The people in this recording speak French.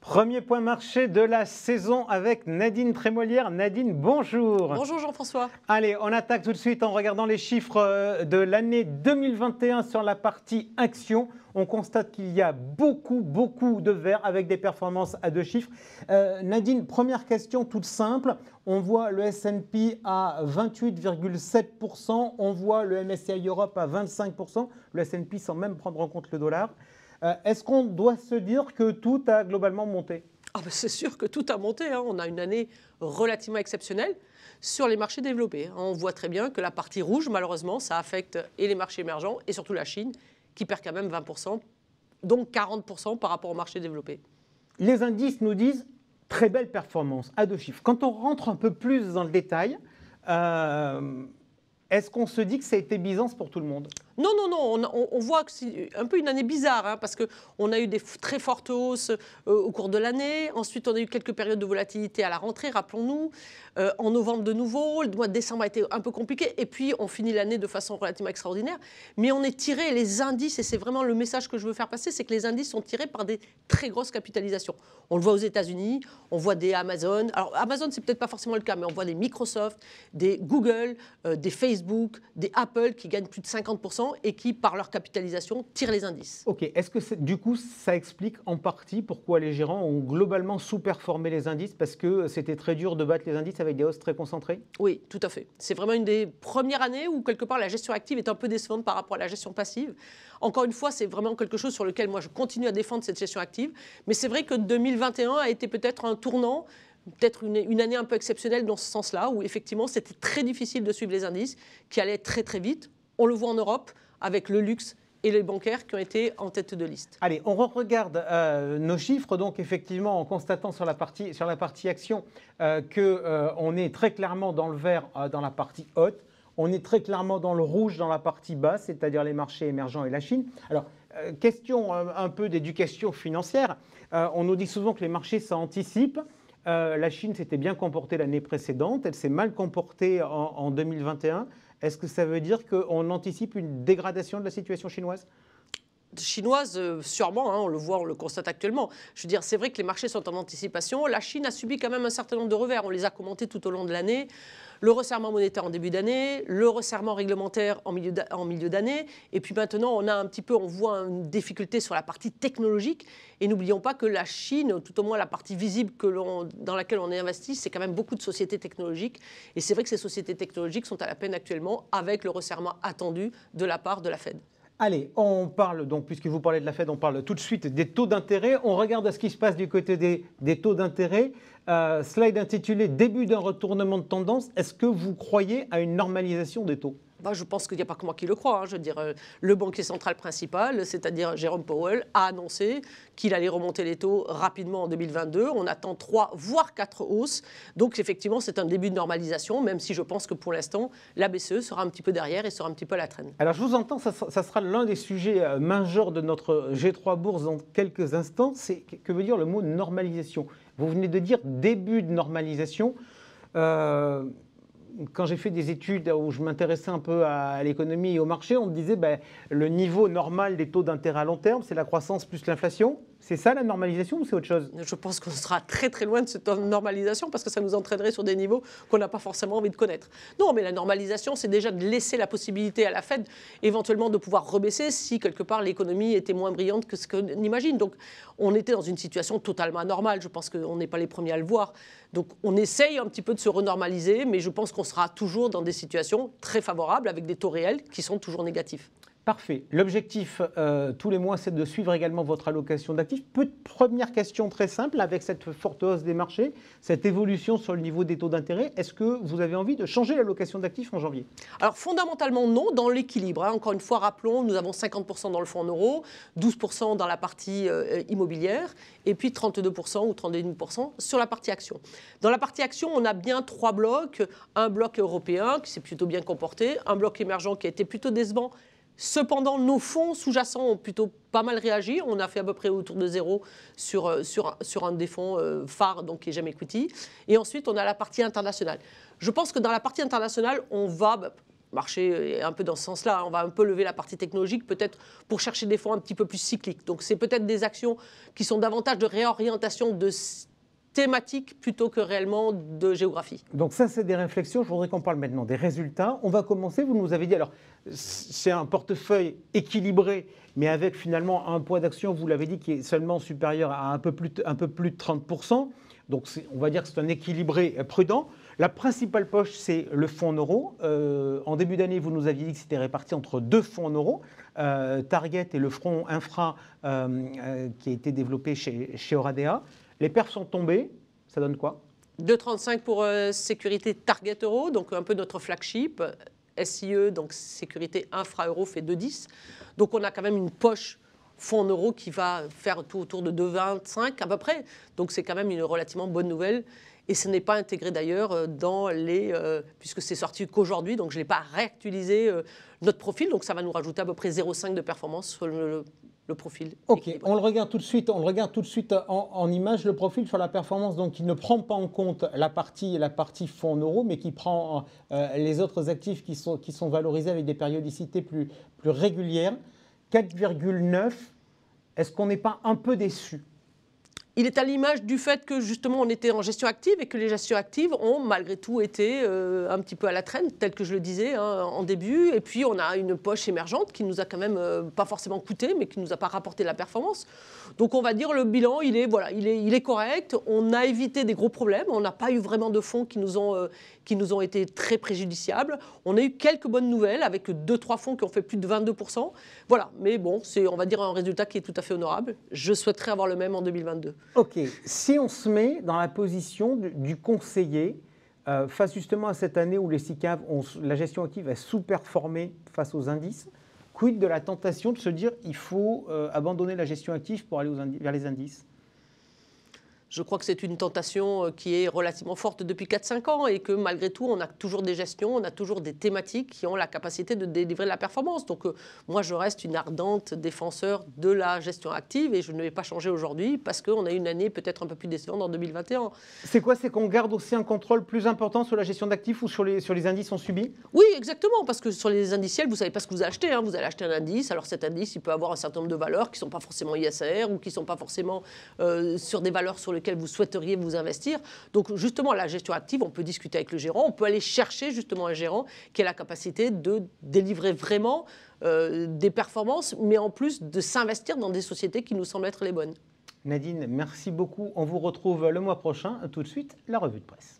Premier point marché de la saison avec Nadine Trémolière. Nadine, bonjour. Bonjour Jean-François. Allez, on attaque tout de suite en regardant les chiffres de l'année 2021 sur la partie action. On constate qu'il y a beaucoup de vert avec des performances à 2 chiffres. Nadine, première question toute simple. On voit le S&P à 28,7%. On voit le MSCI Europe à 25%. Le S&P sans même prendre en compte le dollar. Est-ce qu'on doit se dire que tout a globalement monté? C'est sûr que tout a monté. On a une année relativement exceptionnelle sur les marchés développés. On voit très bien que la partie rouge, malheureusement, ça affecte et les marchés émergents et surtout la Chine, qui perd quand même 20%, donc 40% par rapport aux marchés développés. Les indices nous disent très belle performance à 2 chiffres. Quand on rentre un peu plus dans le détail, est-ce qu'on se dit que ça a été Byzance pour tout le monde? Non, on voit que c'est un peu une année bizarre, parce qu'on a eu des très fortes hausses au cours de l'année. Ensuite, on a eu quelques périodes de volatilité à la rentrée, rappelons-nous. En novembre de nouveau, le mois de décembre a été un peu compliqué. Et puis, on finit l'année de façon relativement extraordinaire. Mais on est tiré, les indices, et c'est vraiment le message que je veux faire passer, c'est que les indices sont tirés par des très grosses capitalisations. On le voit aux États-Unis, on voit des Amazon. Alors, Amazon, c'est peut-être pas forcément le cas, mais on voit des Microsoft, des Google, des Facebook, des Apple qui gagnent plus de 50%. Et qui, par leur capitalisation, tirent les indices. Ok, est-ce que du coup, ça explique en partie pourquoi les gérants ont globalement sous-performé les indices, parce que c'était très dur de battre les indices avec des hausses très concentrées? Oui, tout à fait. C'est vraiment une des premières années où, quelque part, la gestion active est un peu décevante par rapport à la gestion passive. Encore une fois, c'est vraiment quelque chose sur lequel moi, je continue à défendre cette gestion active. Mais c'est vrai que 2021 a été peut-être un tournant, peut-être une année un peu exceptionnelle dans ce sens-là, où effectivement, c'était très difficile de suivre les indices, qui allaient très vite. On le voit en Europe, avec le luxe et les bancaires qui ont été en tête de liste. Allez, on regarde nos chiffres. Donc, effectivement, en constatant sur la partie action qu'on est très clairement dans le vert dans la partie haute, on est très clairement dans le rouge dans la partie basse, c'est-à-dire les marchés émergents et la Chine. Alors, question un peu d'éducation financière. On nous dit souvent que les marchés, ça anticipe. La Chine s'était bien comportée l'année précédente. Elle s'est mal comportée en 2021. Est-ce que ça veut dire qu'on anticipe une dégradation de la situation chinoise? Chinoise, sûrement, on le voit, on le constate actuellement. Je veux dire, c'est vrai que les marchés sont en anticipation. La Chine a subi quand même un certain nombre de revers. On les a commentés tout au long de l'année. Le resserrement monétaire en début d'année, le resserrement réglementaire en milieu d'année. Et puis maintenant, on voit une difficulté sur la partie technologique. Et n'oublions pas que la Chine, tout au moins la partie visible dans laquelle on est investi, c'est quand même beaucoup de sociétés technologiques. Et c'est vrai que ces sociétés technologiques sont à la peine actuellement avec le resserrement attendu de la part de la Fed. Allez, on parle donc, puisque vous parlez de la Fed, on parle tout de suite des taux d'intérêt. On regarde ce qui se passe du côté des taux d'intérêt. Slide intitulé « Début d'un retournement de tendance ». Est-ce que vous croyez à une normalisation des taux? Je pense qu'il n'y a pas que moi qui le crois. Je veux dire, le banquier central principal, c'est-à-dire Jérôme Powell, a annoncé qu'il allait remonter les taux rapidement en 2022. On attend 3 voire 4 hausses. Donc effectivement, c'est un début de normalisation, même si je pense que pour l'instant, la BCE sera un petit peu derrière et sera un petit peu à la traîne. Alors je vous entends, ça sera l'un des sujets majeurs de notre G3 Bourse dans quelques instants. Que veut dire le mot normalisation? Vous venez de dire début de normalisation. Quand j'ai fait des études où je m'intéressais un peu à l'économie et au marché, on me disait le niveau normal des taux d'intérêt à long terme, c'est la croissance plus l'inflation. C'est ça la normalisation ou c'est autre chose? Je pense qu'on sera très loin de cette normalisation parce que ça nous entraînerait sur des niveaux qu'on n'a pas forcément envie de connaître. Non, mais la normalisation, c'est déjà de laisser la possibilité à la Fed éventuellement de pouvoir rebaisser si quelque part l'économie était moins brillante que ce qu'on imagine. Donc on était dans une situation totalement anormale. Je pense qu'on n'est pas les premiers à le voir. Donc on essaye un petit peu de se renormaliser, mais je pense qu'on sera toujours dans des situations très favorables avec des taux réels qui sont toujours négatifs. Parfait. L'objectif tous les mois, c'est de suivre également votre allocation d'actifs. Première question très simple, avec cette forte hausse des marchés, cette évolution sur le niveau des taux d'intérêt, est-ce que vous avez envie de changer l'allocation d'actifs en janvier? Alors fondamentalement non, dans l'équilibre. Encore une fois, rappelons, nous avons 50% dans le fonds en euros, 12% dans la partie immobilière et puis 32% ou 31% sur la partie action. Dans la partie action, on a bien 3 blocs. Un bloc européen qui s'est plutôt bien comporté, un bloc émergent qui a été plutôt décevant. Cependant, nos fonds sous-jacents ont plutôt pas mal réagi. On a fait à peu près autour de 0 sur un des fonds phares, donc qui est GEM Equity. Et ensuite, on a la partie internationale. Je pense que dans la partie internationale, on va Le marché est un peu dans ce sens-là. On va un peu lever la partie technologique, peut-être pour chercher des fonds un petit peu plus cycliques. Donc, c'est peut-être des actions qui sont davantage de réorientation de thématique plutôt que réellement de géographie. Donc ça, c'est des réflexions. Je voudrais qu'on parle maintenant des résultats. On va commencer, vous nous avez dit, alors c'est un portefeuille équilibré, mais avec finalement un poids d'action, vous l'avez dit, qui est seulement supérieur à un peu plus de 30%. Donc on va dire que c'est un équilibré prudent. La principale poche, c'est le fonds en euros. En début d'année, vous nous aviez dit que c'était réparti entre 2 fonds en euros, Target et le fonds infra qui a été développé chez Oradea. Les perfs sont tombés, ça donne quoi? 2,35 pour sécurité Target Euro, donc un peu notre flagship. SIE, donc sécurité infra euro, fait 2,10. Donc on a quand même une poche fonds en euros qui va faire tout autour de 2,25 à peu près. Donc c'est quand même une relativement bonne nouvelle. Et ce n'est pas intégré d'ailleurs dans les... puisque c'est sorti qu'aujourd'hui, donc je n'ai pas réactualisé notre profil. Donc ça va nous rajouter à peu près 0,5 de performance sur le profil. Ok, on le regarde tout de suite, en image, le profil sur la performance, donc il ne prend pas en compte la partie fonds en euros, mais qui prend les autres actifs qui sont valorisés avec des périodicités plus régulières. 4,9, est-ce qu'on n'est pas un peu déçu? Il est à l'image du fait que justement on était en gestion active et que les gestions actives ont malgré tout été un petit peu à la traîne, tel que je le disais en début. Et puis on a une poche émergente qui nous a quand même pas forcément coûté, mais qui nous a pas rapporté de la performance. Donc on va dire le bilan, il est correct. On a évité des gros problèmes. On n'a pas eu vraiment de fonds qui nous ont été très préjudiciables. On a eu quelques bonnes nouvelles avec 2-3 fonds qui ont fait plus de 22%. Voilà, mais bon, c'est on va dire un résultat qui est tout à fait honorable. Je souhaiterais avoir le même en 2022. Ok, si on se met dans la position du conseiller, face justement à cette année où les SICAV, la gestion active a sous-performé face aux indices, quid de la tentation de se dire il faut abandonner la gestion active pour aller vers les indices? Je crois que c'est une tentation qui est relativement forte depuis 4-5 ans et que malgré tout, on a toujours des gestions, on a toujours des thématiques qui ont la capacité de délivrer de la performance. Donc moi, je reste une ardente défenseur de la gestion active et je ne vais pas changer aujourd'hui parce qu'on a eu une année peut-être un peu plus décevante en 2021. C'est quoi? C'est qu'on garde aussi un contrôle plus important sur la gestion d'actifs ou sur les indices on subit? Oui, exactement, parce que sur les indiciels, vous ne savez pas ce que vous achetez. Vous allez acheter un indice, alors cet indice, il peut avoir un certain nombre de valeurs qui ne sont pas forcément ISR ou qui ne sont pas forcément sur des valeurs sur lesquelles vous souhaiteriez vous investir. Donc justement, la gestion active, on peut discuter avec le gérant, on peut aller chercher justement un gérant qui a la capacité de délivrer vraiment des performances, mais en plus de s'investir dans des sociétés qui nous semblent être les bonnes. Nadine, merci beaucoup. On vous retrouve le mois prochain. Tout de suite, la revue de presse.